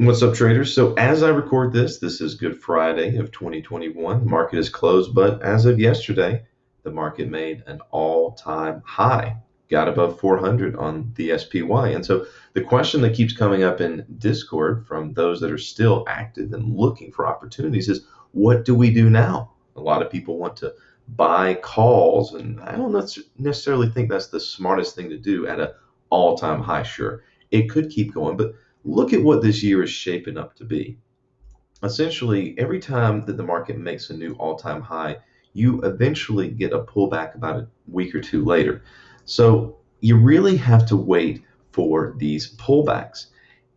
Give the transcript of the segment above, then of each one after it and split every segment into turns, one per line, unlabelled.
What's up, traders? So as I record this, this is Good Friday of 2021. The market is closed, but as of yesterday, the market made an all-time high, got above 400 on the SPY. And so the question that keeps coming up in Discord from those that are still active and looking for opportunities is, what do we do now? A lot of people want to buy calls, and I don't necessarily think that's the smartest thing to do at an all-time high. Sure, it could keep going, but look at what this year is shaping up to be. Essentially, every time that the market makes a new all-time high, you eventually get a pullback about a week or two later. So you really have to wait for these pullbacks.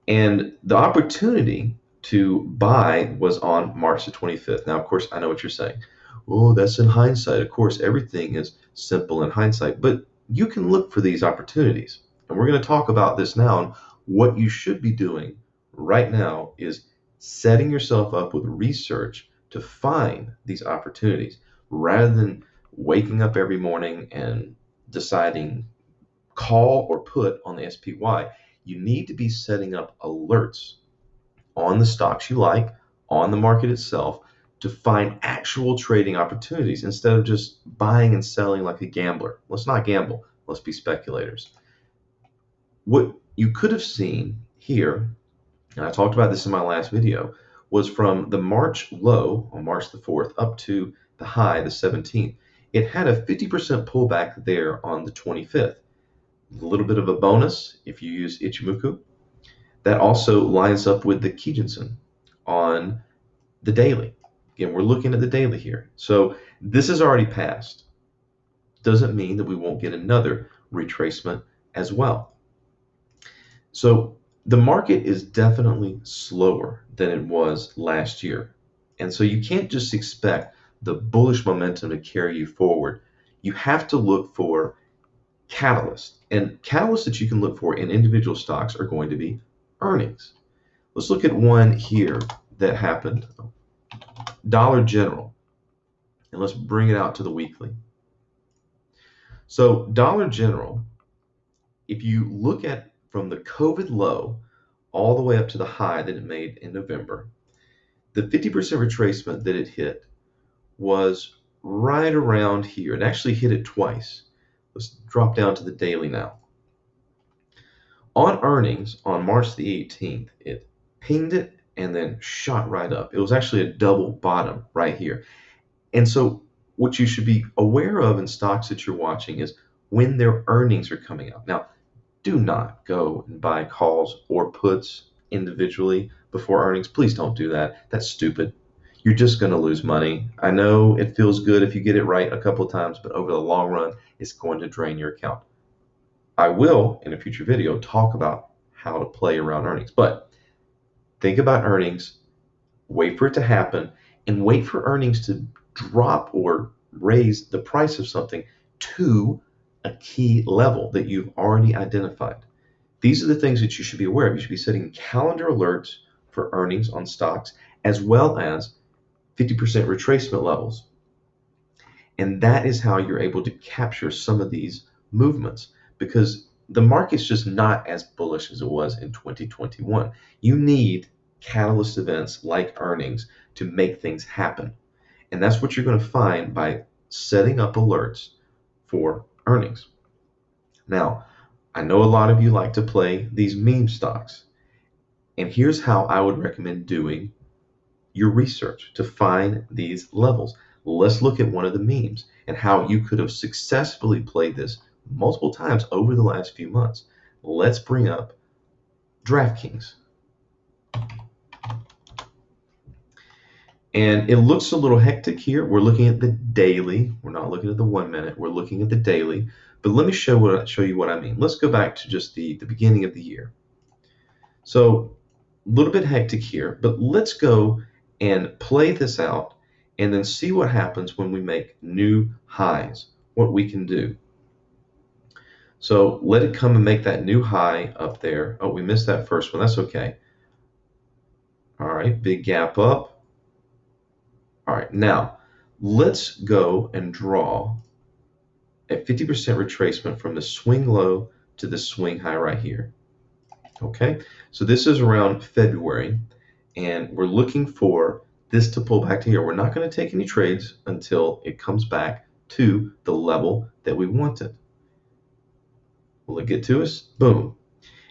And the opportunity to buy was on March the 25th. Now, of course, I know what you're saying. Oh, that's in hindsight. Of course, everything is simple in hindsight, but you can look for these opportunities. And we're going to talk about this now. And what you should be doing right now is setting yourself up with research to find these opportunities rather than waking up every morning and deciding call or put on the SPY. You need to be setting up alerts on the stocks you like, on the market itself, to find actual trading opportunities instead of just buying and selling like a gambler. Let's not gamble, let's be speculators. What you could have seen here, and I talked about this in my last video, was from the March low on March the 4th up to the high, the 17th. It had a 50% pullback there on the 25th. A little bit of a bonus if you use Ichimoku. That also lines up with the Kijinsen on the daily. Again, we're looking at the daily here. So this is already passed. Doesn't mean that we won't get another retracement as well. So the market is definitely slower than it was last year. And so you can't just expect the bullish momentum to carry you forward. You have to look for catalysts. And catalysts that you can look for in individual stocks are going to be earnings. Let's look at one here that happened, Dollar General. And let's bring it out to the weekly. So Dollar General, if you look at from the COVID low all the way up to the high that it made in November, the 50% retracement that it hit was right around here. It actually hit it twice. Let's drop down to the daily now. On earnings on March the 18th, it pinged it and then shot right up. It was actually a double bottom right here. And so what you should be aware of in stocks that you're watching is when their earnings are coming out. Now, do not go and buy calls or puts individually before earnings. Please don't do that. That's stupid. You're just going to lose money. I know it feels good if you get it right a couple of times, but over the long run, it's going to drain your account. I will, in a future video, talk about how to play around earnings. But think about earnings, wait for it to happen, and wait for earnings to drop or raise the price of something to a key level that you've already identified. These are the things that you should be aware of. You should be setting calendar alerts for earnings on stocks as well as 50% retracement levels. And that is how you're able to capture some of these movements because the market's just not as bullish as it was in 2021. You need catalyst events like earnings to make things happen. And that's what you're going to find by setting up alerts for earnings. Now, I know a lot of you like to play these meme stocks. And here's how I would recommend doing your research to find these levels. Let's look at one of the memes and how you could have successfully played this multiple times over the last few months. Let's bring up Draftkings. And it looks a little hectic here. We're looking at the daily. We're not looking at the 1 minute. We're looking at the daily. But let me show you what I mean. Let's go back to just the beginning of the year. So a little bit hectic here, but let's go and play this out and then see what happens when we make new highs, what we can do. So let it come and make that new high up there. Oh, we missed that first one. That's okay. All right, big gap up. All right, now let's go and draw a 50% retracement from the swing low to the swing high right here. Okay, so this is around February, and we're looking for this to pull back to here. We're not going to take any trades until it comes back to the level that we wanted. Will it get to us? Boom.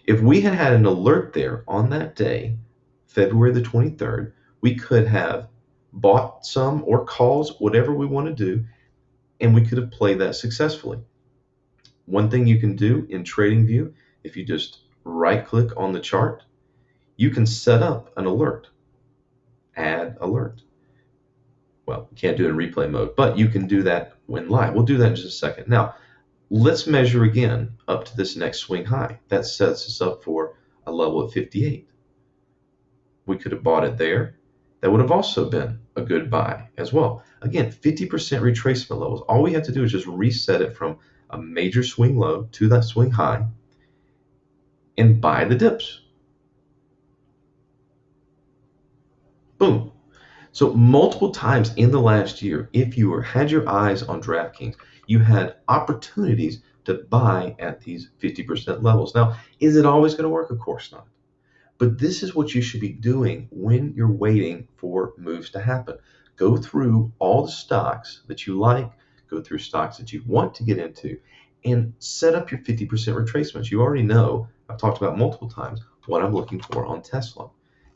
If we had had an alert there on that day, February the 23rd, we could have bought some or calls, whatever we want to do, and we could have played that successfully. One thing you can do in TradingView, if you just right click on the chart, you can set up an alert, add alert. Well, you can't do it in replay mode, but you can do that when live. We'll do that in just a second. Now, let's measure again up to this next swing high. That sets us up for a level of 58. We could have bought it there. That would have also been a good buy as well. Again, 50% retracement levels. All we have to do is just reset it from a major swing low to that swing high and buy the dips. Boom. So multiple times in the last year, if you had your eyes on DraftKings, you had opportunities to buy at these 50% levels. Now, is it always going to work? Of course not. But this is what you should be doing when you're waiting for moves to happen. Go through all the stocks that you like, go through stocks that you want to get into, and set up your 50% retracements. You already know, I've talked about multiple times, what I'm looking for on Tesla.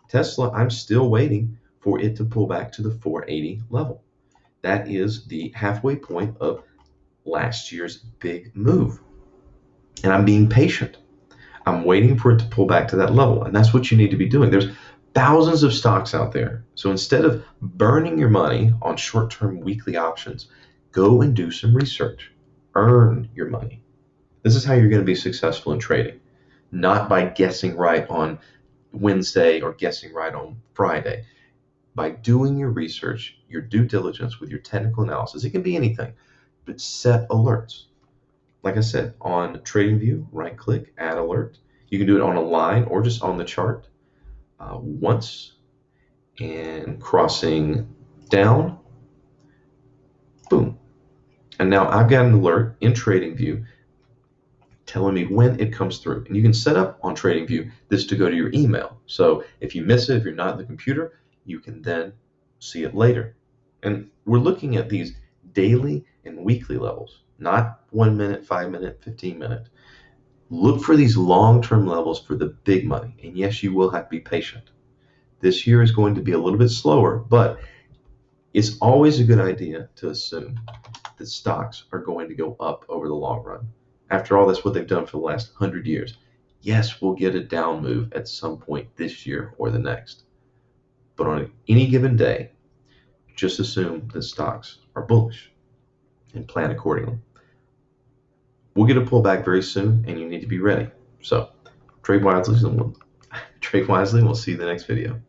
Tesla, I'm still waiting for it to pull back to the 480 level. That is the halfway point of last year's big move. And I'm being patient. I'm waiting for it to pull back to that level. And that's what you need to be doing. There's thousands of stocks out there. So instead of burning your money on short-term weekly options, go and do some research. Earn your money. This is how you're going to be successful in trading, not by guessing right on Wednesday or guessing right on Friday. By doing your research, your due diligence with your technical analysis, it can be anything, but set alerts. Like I said, on TradingView, right click, add alert. You can do it on a line or just on the chart once and crossing down, boom. And now I've got an alert in TradingView telling me when it comes through. And you can set up on TradingView this to go to your email. So if you miss it, if you're not in the computer, you can then see it later. And we're looking at these daily and weekly levels, not 1 minute, 5 minute, 15 minute. Look for these long-term levels for the big money. And yes, you will have to be patient. This year is going to be a little bit slower, but it's always a good idea to assume that stocks are going to go up over the long run. After all, that's what they've done for the last 100 years. Yes, we'll get a down move at some point this year or the next. But on any given day, just assume that stocks are bullish and plan accordingly. We'll get a pullback very soon, and you need to be ready. So trade wisely, and we'll see you in the next video.